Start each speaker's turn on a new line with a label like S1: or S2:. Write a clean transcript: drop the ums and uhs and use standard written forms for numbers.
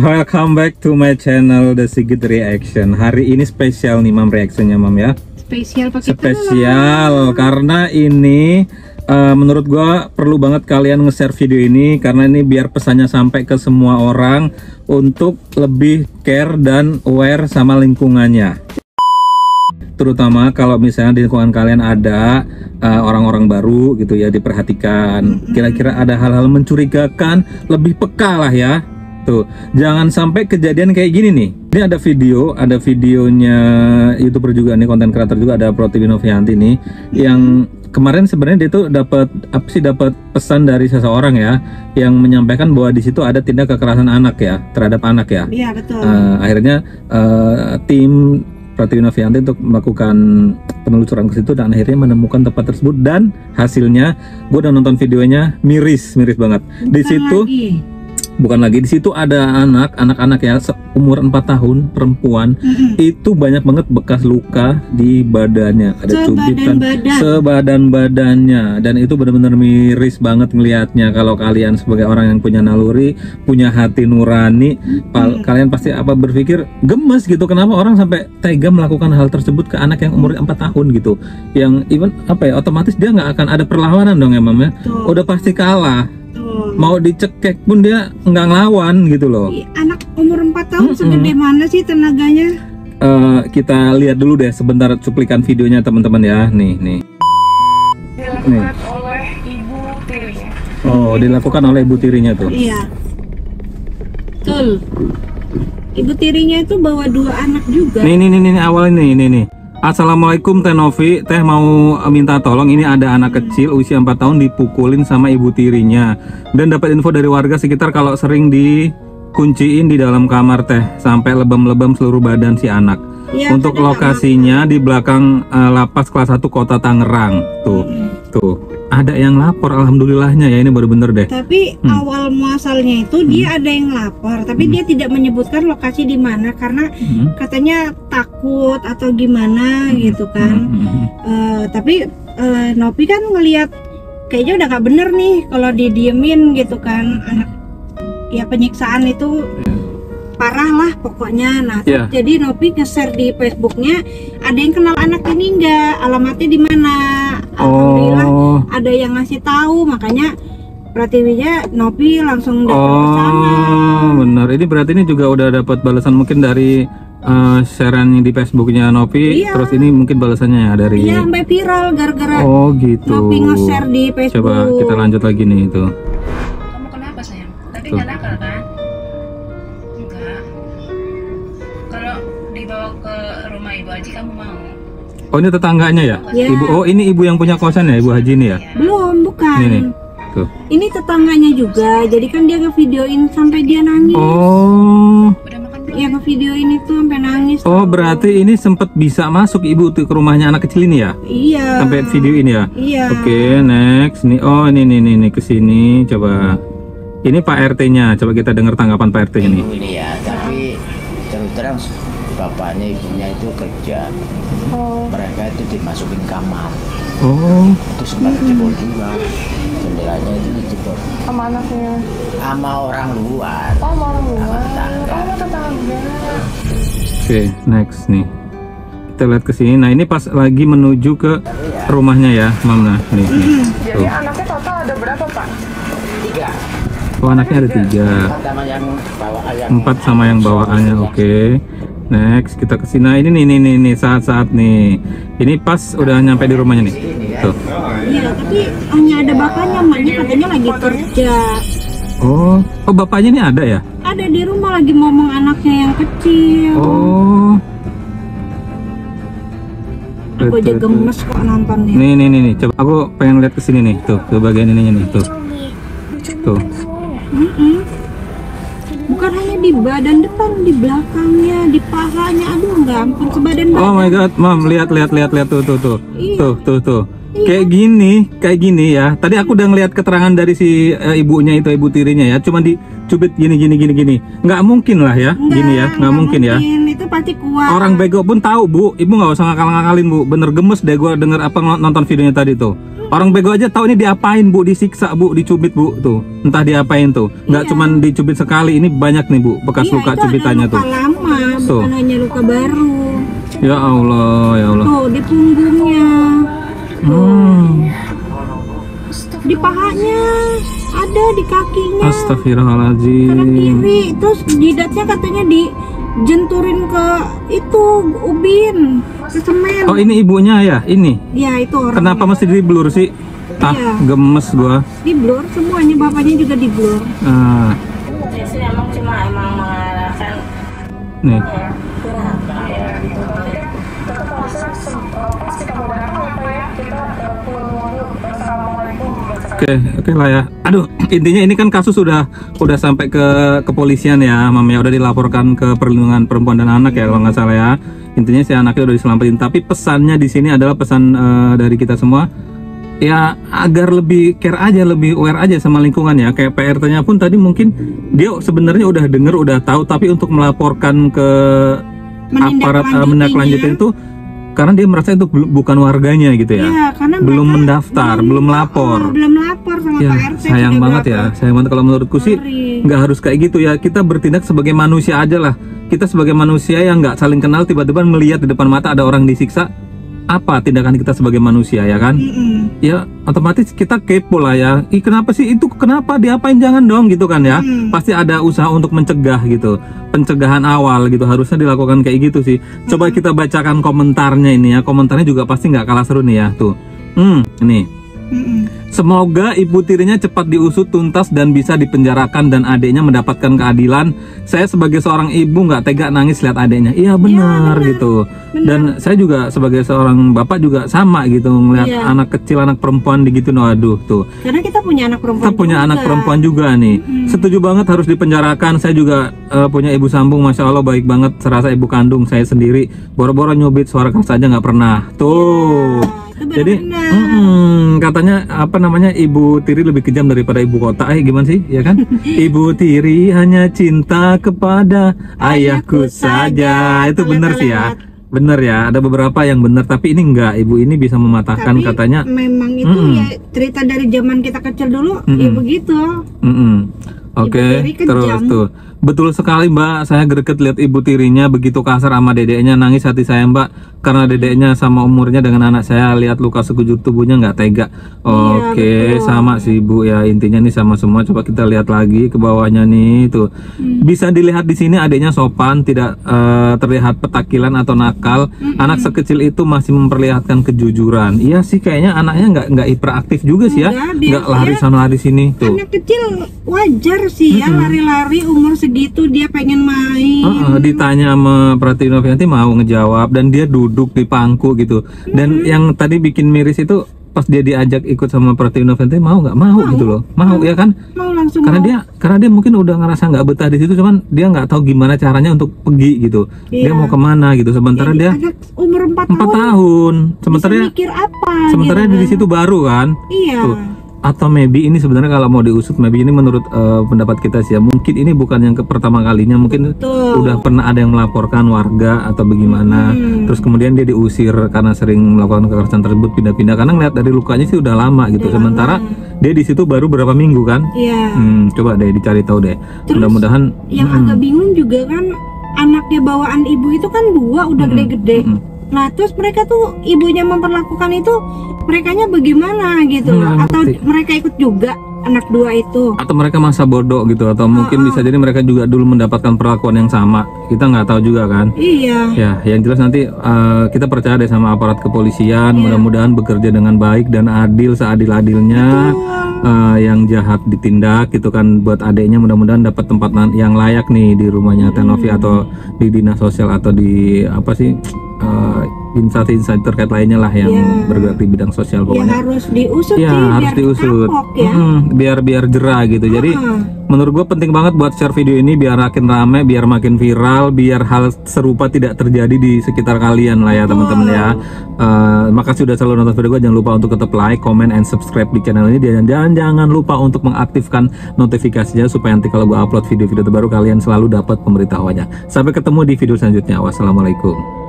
S1: Welcome back to my channel The Sigit Reaction. Hari ini spesial nih Mam reaksinya Mam ya.
S2: Spesial pakai
S1: spesial karena ini menurut gua perlu banget kalian nge-share video ini karena ini biar pesannya sampai ke semua orang untuk lebih care dan aware sama lingkungannya. Terutama kalau misalnya di lingkungan kalian ada orang-orang baru gitu ya, diperhatikan. Kira-kira ada hal-hal mencurigakan, lebih peka lah ya. Tuh, jangan sampai kejadian kayak gini nih. Ini ada videonya YouTuber juga nih, konten kreator juga, ada Pratiwi Novianti nih, yang kemarin sebenarnya dia tuh dapat pesan dari seseorang ya, yang menyampaikan bahwa di situ ada tindak kekerasan anak ya, terhadap anak ya.
S2: Iya, betul.
S1: Akhirnya tim Pratiwi Novianti untuk melakukan penelusuran ke situ dan akhirnya menemukan tempat tersebut, dan hasilnya gue udah nonton videonya, miris banget. Di situ bukan lagi, di situ ada anak-anak ya, umur 4 tahun, perempuan. Itu banyak banget bekas luka di badannya, ada cubitan sebadan badannya, dan itu benar-benar miris banget ngelihatnya. Kalau kalian sebagai orang yang punya naluri, punya hati nurani, kalian pasti berpikir gemes gitu, kenapa orang sampai tega melakukan hal tersebut ke anak yang umur 4 tahun gitu, yang even otomatis dia nggak akan ada perlawanan dong ya Mam ya, udah pasti kalah. Mau dicekek pun dia nggak ngelawan gitu loh.
S2: Anak umur 4 tahun segede mana sih tenaganya?
S1: Kita lihat dulu deh sebentar cuplikan videonya teman-teman ya. Nih.
S3: Dilakukan oleh ibu tirinya.
S1: Oh, dilakukan oleh ibu tirinya tuh.
S2: Iya. Betul. Ibu tirinya itu bawa 2 anak juga.
S1: Nih awal nih. Assalamualaikum Teh Novi, Teh mau minta tolong, ini ada anak kecil usia 4 tahun dipukulin sama ibu tirinya, dan dapat info dari warga sekitar kalau sering dikunciin di dalam kamar Teh sampai lebam-lebam seluruh badan si anak.
S2: Ya,
S1: untuk lokasinya di belakang lapas kelas 1 kota Tangerang. Tuh ada yang lapor, alhamdulillahnya ya, ini baru bener deh.
S2: Tapi awal muasalnya itu dia ada yang lapor, tapi dia tidak menyebutkan lokasi di mana karena katanya takut atau gimana gitu kan. Tapi Novi kan ngelihat kayaknya udah nggak bener nih kalau didiemin gitu kan, anak ya penyiksaan itu parah lah pokoknya. Nah, jadi Novi nge-share di Facebooknya, ada yang kenal anak ini nggak, alamatnya di mana. Alhamdulillah ada yang ngasih tahu, makanya Pratiwinya Novi langsung datang ke sana.
S1: Bener, ini berarti ini juga udah dapat balasan mungkin dari sharean di Facebooknya Novi. Terus ini mungkin balasannya ya dari.
S2: Iya, sampai viral gara-gara
S1: gitu.
S2: Novi nge-share di Facebook.
S1: Coba kita lanjut lagi nih itu.
S3: Kamu kenapa sayang? Tadi nggak nakal kan? Enggak. Kalau dibawa ke rumah Ibu Haji kamu mau?
S1: Oh, ini tetangganya ya? Ibu. Oh, ini ibu yang punya kosan ya, Ibu Haji ini ya?
S2: Belum, bukan.
S1: Ini. Tuh.
S2: Ini tetangganya juga, jadi kan dia ngevideoin sampai dia nangis.
S1: Oh.
S3: Udah makan belum?
S2: Ya ngevideoin itu sampai nangis.
S1: Oh, berarti ini sempat bisa masuk ibu tuh ke rumahnya anak kecil ini ya?
S2: Iya.
S1: Sampai videoin ya?
S2: Iya.
S1: Oke, next nih. Oh, ini ke sini. Coba. Ini Pak RT-nya. Coba kita dengar tanggapan Pak RT ini.
S4: Ini ya, tapi terus terang bapaknya ibunya itu kerja. Mereka itu dimasukin kamar.
S1: Oh.
S4: Itu sempat jebol juga. Jendelanya itu dijebol.
S3: Sama anaknya?
S4: Sama orang luar.
S3: Oh, sama orang luar.
S4: Sama tetangga.
S3: Oh, tetangga.
S1: Oke, next nih. Kita lihat ke sini. Nah, ini pas lagi menuju ke rumahnya ya, Mam. Nah, nih.
S3: Jadi anaknya total ada berapa, Pak?
S4: 3.
S1: Oh, anaknya ada 3. 4 sama yang bawaannya. Oke. Next, kita ke sini. Nah, ini nih saat-saat nih. Ini pas udah nyampe di rumahnya nih. Tuh.
S2: Iya, tapi hanya ada bapaknya, emaknya katanya lagi kerja.
S1: Oh, bapaknya ini ada ya?
S2: Ada di rumah lagi ngomong anaknya yang kecil.
S1: Oh.
S2: Aku aja gemes kok nontonnya.
S1: Nih. Coba aku pengen lihat ke sini nih. Tuh, ke bagian ininya nih. Tuh.
S2: Bukan hanya di badan depan, di belakangnya, di pahanya, aduh nggak ampun, sebadan badan.
S1: Oh my god, Mam, lihat tuh.
S2: Iya.
S1: Tuh. Kayak gini ya. Tadi aku udah ngeliat keterangan dari si ibunya itu, ibu tirinya ya. Cuma dicubit gini. Nggak mungkin lah ya, nggak mungkin ya.
S2: Itu pasti kuat.
S1: Orang bego pun tahu, Bu. Ibu nggak usah ngakal-ngakalin, Bu. Bener gemes deh gue denger nonton videonya tadi tuh. Orang bego aja tahu ini diapain Bu, disiksa Bu, dicubit Bu tuh. Entah diapain tuh. Nggak cuman dicubit sekali, ini banyak nih Bu bekas luka cubitannya
S2: luka
S1: tuh.
S2: lama, bukan hanya luka baru.
S1: Ya Allah, ya Allah.
S2: Tuh di punggungnya. Di pahanya, ada di kakinya.
S1: Astagfirullahaladzim.
S2: Kanan kiri, terus jidatnya katanya dijenturin ke itu ubin, ke semen.
S1: Oh ini ibunya ya, ini.
S2: Ya itu orang.
S1: Kenapa mesti di blur sih? Ah, gemes gua.
S2: Di blur semuanya, bapaknya juga di blur.
S1: Ah.
S3: Emang cuma mengarahkan
S1: Nih. Oke lah ya. Aduh, intinya ini kan kasus udah sampai ke kepolisian ya, Mam ya, udah dilaporkan ke perlindungan perempuan dan anak ya kalau nggak salah ya. Intinya si anaknya udah diselamatin. Tapi pesannya di sini adalah pesan dari kita semua, ya agar lebih care aja, lebih aware aja sama lingkungan ya. Kayak PRT-nya pun tadi mungkin dia sebenarnya udah denger, udah tahu, tapi untuk melaporkan ke aparat menindaklanjutin itu karena dia merasa itu bukan warganya gitu ya.
S2: Iya, karena
S1: belum mendaftar, belum lapor.
S2: Belum lapor sama
S1: Ya,
S2: Pak RT.
S1: sayang banget ya, sayang banget. Kalau menurutku sih nggak harus kayak gitu ya. Kita bertindak sebagai manusia aja lah. Kita sebagai manusia yang nggak saling kenal tiba-tiba melihat di depan mata ada orang disiksa, apa tindakan kita sebagai manusia ya kan? Ya otomatis kita kepo lah ya. Kenapa sih itu, kenapa diapain, jangan dong gitu kan ya. Pasti ada usaha untuk mencegah gitu, pencegahan awal gitu, harusnya dilakukan kayak gitu sih. Coba kita bacakan komentarnya ini ya. Komentarnya juga pasti nggak kalah seru nih ya tuh. Ini semoga ibu tirinya cepat diusut tuntas dan bisa dipenjarakan dan adiknya mendapatkan keadilan. Saya sebagai seorang ibu nggak tega nangis lihat adiknya. Iya benar gitu. Dan saya juga sebagai seorang bapak juga sama gitu ngelihat anak kecil, anak perempuan gitu. Aduh tuh.
S2: Karena kita punya anak perempuan.
S1: Kita punya anak perempuan juga nih. Setuju banget harus dipenjarakan. Saya juga punya ibu sambung, masya Allah baik banget. Serasa ibu kandung saya sendiri. Boro-boro nyubit, suara keras aja nggak pernah. Tuh. Jadi katanya apa namanya, ibu tiri lebih kejam daripada ibu kota. Gimana sih ya kan? Ibu tiri hanya cinta kepada ayahku saja. Itu benar sih ya. Bener ya, ada beberapa yang benar, tapi ini enggak. Ibu ini bisa mematahkan, tapi katanya.
S2: Memang itu ya cerita dari zaman kita kecil dulu, ya begitu.
S1: Oke, terus tuh. Betul sekali Mbak, saya greget lihat ibu tirinya begitu kasar sama dedeknya. Nangis hati saya Mbak, karena dedeknya sama umurnya dengan anak saya. Lihat luka sekujur tubuhnya, nggak tega. Oke, sama sih Bu ya, intinya nih sama semua. Coba kita lihat lagi ke bawahnya nih tuh. Bisa dilihat di sini adiknya sopan, tidak terlihat petakilan atau nakal. Anak sekecil itu masih memperlihatkan kejujuran. Iya sih, kayaknya anaknya nggak hiperaktif juga sih ya, nggak lari sana lari sini tuh.
S2: Anak kecil wajar sih ya, lari-lari umur segitu dia pengen main.
S1: Ditanya sama Pratiwi Novianti mau ngejawab, dan dia duduk di pangku gitu. Dan yang tadi bikin miris itu pas dia diajak ikut sama Pratiwi Novianti mau nggak mau gitu loh, mau ya kan?
S2: Mau langsung.
S1: Karena dia mungkin udah ngerasa nggak betah di situ, cuman dia nggak tahu gimana caranya untuk pergi gitu. Dia mau kemana gitu, sementara dia
S2: umur 4
S1: tahun. Sementara
S2: mikir apa?
S1: Sementara
S2: gitu
S1: di situ baru kan?
S2: Iya.
S1: Tuh. Atau maybe ini sebenarnya kalau mau diusut, maybe ini menurut pendapat kita sih ya, mungkin ini bukan yang pertama kalinya, mungkin udah pernah ada yang melaporkan warga atau bagaimana, terus kemudian dia diusir karena sering melakukan kekerasan tersebut, pindah-pindah karena ngeliat dari lukanya sih udah lama gitu. Sementara dia di situ baru berapa minggu kan?
S2: Iya.
S1: Coba deh dicari tahu deh. Mudah-mudahan.
S2: Yang agak bingung juga kan, anaknya bawaan ibu itu kan 2 udah gede-gede. Nah terus mereka tuh ibunya memperlakukan itu, merekanya bagaimana gitu, atau mereka ikut juga anak 2 itu,
S1: atau mereka masa bodoh gitu, atau mungkin bisa jadi mereka juga dulu mendapatkan perlakuan yang sama, kita nggak tahu juga kan.
S2: Iya
S1: ya, yang jelas nanti kita percaya deh sama aparat kepolisian. Mudah-mudahan bekerja dengan baik dan adil, seadil-adilnya. Yang jahat ditindak gitu kan, buat adiknya mudah-mudahan dapat tempat yang layak nih di rumahnya Tenovi, atau di dinas sosial, atau di apa sih instansi terkait lainnya lah yang bergerak di bidang sosial pokoknya.
S2: Harus diusut
S1: ya, harus diusut biar jerah gitu. Jadi menurut gue penting banget buat share video ini biar makin rame, biar makin viral, biar hal serupa tidak terjadi di sekitar kalian lah ya teman-teman ya. Makasih udah selalu nonton video gue. Jangan lupa untuk tetap like, comment, and subscribe di channel ini, dan jangan lupa untuk mengaktifkan notifikasinya supaya nanti kalau gue upload video-video terbaru kalian selalu dapat pemberitahuannya. Sampai ketemu di video selanjutnya. Wassalamualaikum.